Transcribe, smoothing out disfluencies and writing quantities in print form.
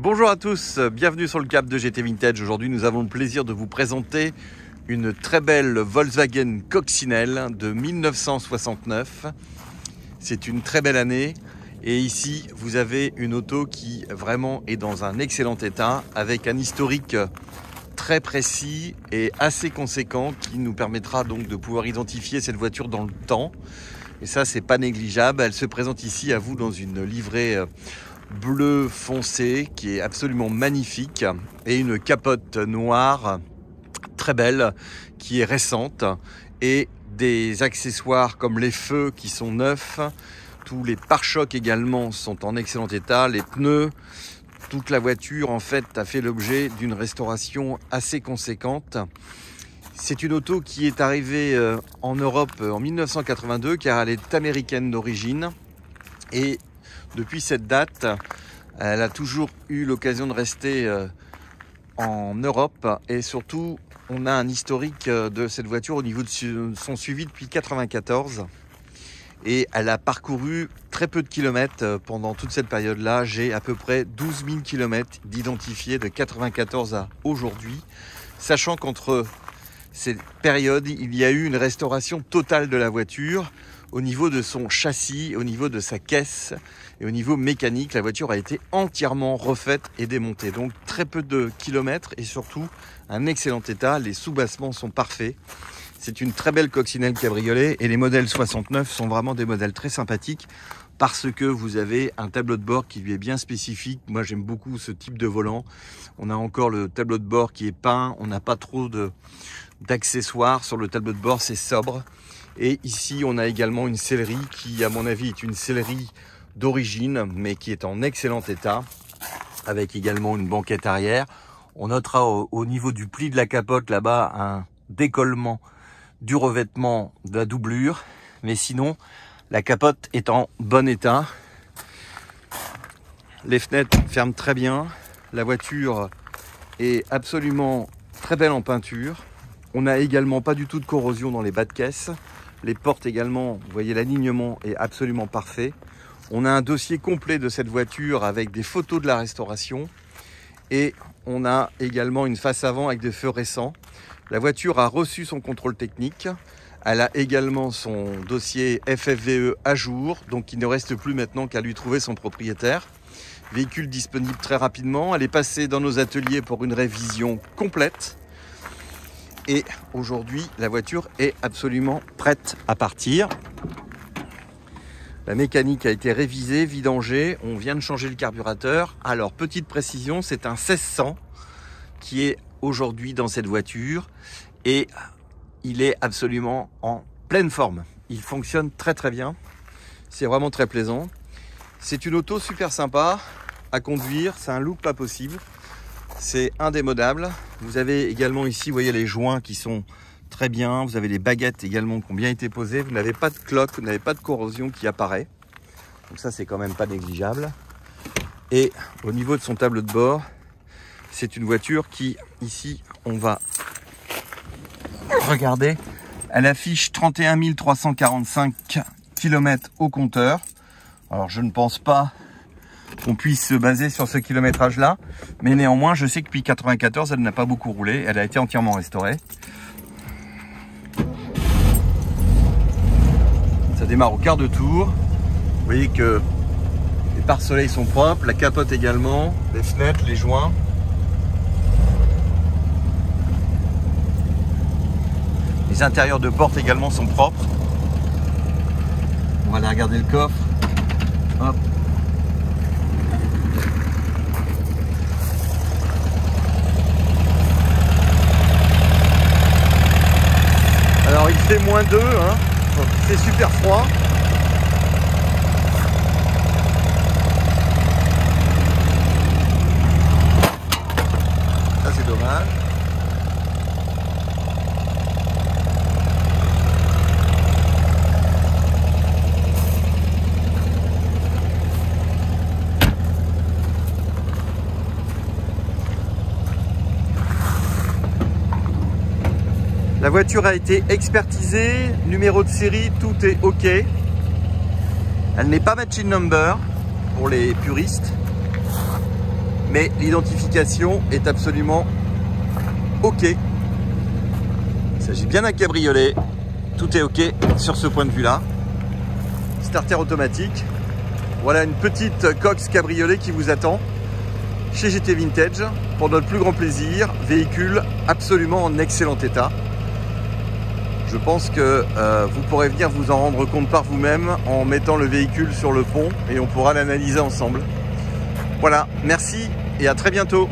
Bonjour à tous, bienvenue sur le Cap de GT Vintage. Aujourd'hui, nous avons le plaisir de vous présenter une très belle Volkswagen Coccinelle de 1969. C'est une très belle année et ici, vous avez une auto qui vraiment est dans un excellent état avec un historique très précis et assez conséquent qui nous permettra donc de pouvoir identifier cette voiture dans le temps. Et ça, c'est pas négligeable. Elle se présente ici à vous dans une livrée bleu foncé qui est absolument magnifique et une capote noire très belle qui est récente et des accessoires comme les feux qui sont neufs, tous les pare-chocs également sont en excellent état, les pneus, toute la voiture en fait a fait l'objet d'une restauration assez conséquente. C'est une auto qui est arrivée en Europe en 1982 car elle est américaine d'origine et depuis cette date, elle a toujours eu l'occasion de rester en Europe et surtout, on a un historique de cette voiture au niveau de son suivi depuis 1994 et elle a parcouru très peu de kilomètres pendant toute cette période-là. J'ai à peu près 12 000 kilomètres d'identifiés de 1994 à aujourd'hui, sachant qu'entre ces périodes, il y a eu une restauration totale de la voiture au niveau de son châssis, au niveau de sa caisse et au niveau mécanique. La voiture a été entièrement refaite et démontée. Donc très peu de kilomètres et surtout un excellent état. Les soubassements sont parfaits. C'est une très belle coccinelle cabriolet et les modèles 69 sont vraiment des modèles très sympathiques parce que vous avez un tableau de bord qui lui est bien spécifique. Moi, j'aime beaucoup ce type de volant. On a encore le tableau de bord qui est peint. On n'a pas trop d'accessoires sur le tableau de bord, c'est sobre. Et ici, on a également une sellerie qui, à mon avis, est une sellerie d'origine, mais qui est en excellent état, avec également une banquette arrière. On notera au niveau du pli de la capote, là-bas, un décollement du revêtement de la doublure. Mais sinon, la capote est en bon état. Les fenêtres ferment très bien. La voiture est absolument très belle en peinture. On n'a également pas du tout de corrosion dans les bas de caisse. Les portes également, vous voyez, l'alignement est absolument parfait. On a un dossier complet de cette voiture avec des photos de la restauration. Et on a également une face avant avec des feux récents. La voiture a reçu son contrôle technique. Elle a également son dossier FFVE à jour. Donc il ne reste plus maintenant qu'à lui trouver son propriétaire. Véhicule disponible très rapidement. Elle est passée dans nos ateliers pour une révision complète. Et aujourd'hui, la voiture est absolument prête à partir. La mécanique a été révisée, vidangée. On vient de changer le carburateur. Alors, petite précision, c'est un 1600 qui est aujourd'hui dans cette voiture. Et il est absolument en pleine forme. Il fonctionne très très bien. C'est vraiment très plaisant. C'est une auto super sympa à conduire. C'est un look pas possible. C'est indémodable. Vous avez également ici, vous voyez les joints qui sont très bien. Vous avez les baguettes également qui ont bien été posées. Vous n'avez pas de cloque, vous n'avez pas de corrosion qui apparaît. Donc ça, c'est quand même pas négligeable. Et au niveau de son tableau de bord, c'est une voiture qui, ici, on va regarder. Elle affiche 31 345 km au compteur. Alors, je ne pense pas qu'on puisse se baser sur ce kilométrage-là. Mais néanmoins, je sais que depuis 1994, elle n'a pas beaucoup roulé. Elle a été entièrement restaurée. Ça démarre au quart de tour. Vous voyez que les pare-soleils sont propres, la capote également, les fenêtres, les joints. Les intérieurs de porte également sont propres. On va aller regarder le coffre. Hop. Alors il fait -2, hein. C'est super froid. Ça c'est dommage. La voiture a été expertisée, numéro de série, tout est OK. Elle n'est pas made in number pour les puristes. mais l'identification est absolument OK. Il s'agit bien d'un cabriolet. Tout est OK sur ce point de vue-là. Starter automatique. Voilà une petite Cox cabriolet qui vous attend chez GT Vintage pour notre plus grand plaisir. Véhicule absolument en excellent état. Je pense que vous pourrez venir vous en rendre compte par vous-même en mettant le véhicule sur le pont et on pourra l'analyser ensemble. Voilà, merci et à très bientôt.